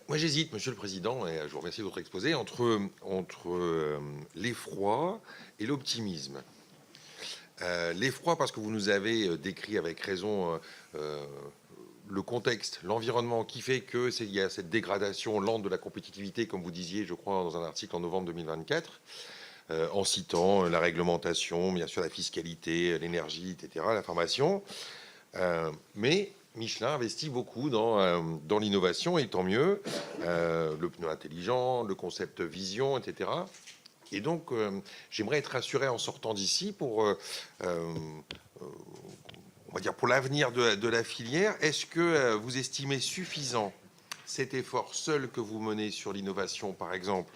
Moi, j'hésite, Monsieur le Président, et je vous remercie de votre exposé, entre l'effroi et l'optimisme. L'effroi, parce que vous nous avez décrit avec raison le contexte, l'environnement qui fait qu'il y a cette dégradation lente de la compétitivité, comme vous disiez, je crois, dans un article en novembre 2024, en citant la réglementation, bien sûr la fiscalité, l'énergie, etc., la formation. Mais Michelin investit beaucoup dans l'innovation, et tant mieux. Le pneu intelligent, le concept vision, etc. Et donc, j'aimerais être rassuré en sortant d'ici on va dire pour l'avenir de la filière. Est-ce que vous estimez suffisant cet effort seul que vous menez sur l'innovation, par exemple,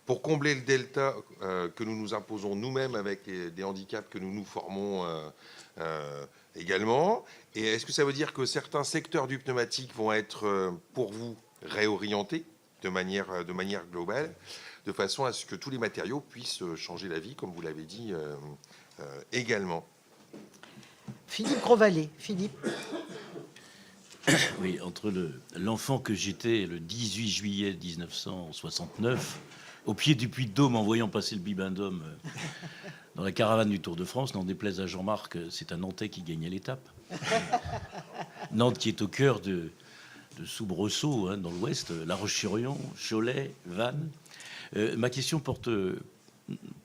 pour combler le delta que nous nous imposons nous-mêmes avec des handicaps que nous nous formons également? Et est-ce que ça veut dire que certains secteurs du pneumatique vont être, pour vous, réorientés de manière globale, de façon à ce que tous les matériaux puissent changer la vie, comme vous l'avez dit également? Philippe Grosvalet. Philippe. Oui, entre l'enfant que j'étais le 18 juillet 1969, au pied du Puy-de-Dôme, en voyant passer le Bibendum dans la caravane du Tour de France, n'en déplaise à Jean-Marc, c'est un Nantais qui gagnait l'étape. Nantes qui est au cœur de soubresauts hein, dans l'Ouest, La Roche-sur-Yon, Cholet, Vannes. Ma question porte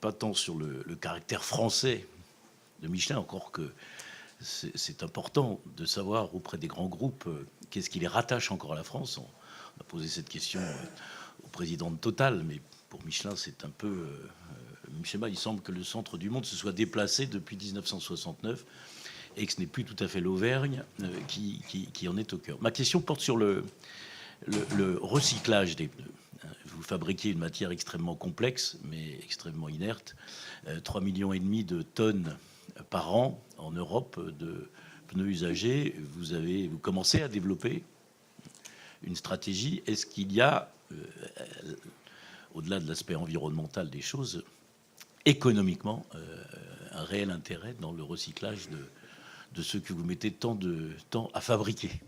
pas tant sur le caractère français de Michelin, encore que c'est important de savoir auprès des grands groupes qu'est-ce qui les rattache encore à la France. On a posé cette question au président de Total, mais pour Michelin, c'est un peu... Michelin, il semble que le centre du monde se soit déplacé depuis 1969 et que ce n'est plus tout à fait l'Auvergne qui en est au cœur. Ma question porte sur le recyclage des pneus. Vous fabriquez une matière extrêmement complexe, mais extrêmement inerte. 3,5 millions de tonnes par an en Europe de pneus usagés. Vous commencez à développer une stratégie. Est-ce qu'il y a, au-delà de l'aspect environnemental des choses, économiquement, un réel intérêt dans le recyclage de ce que vous mettez tant à fabriquer?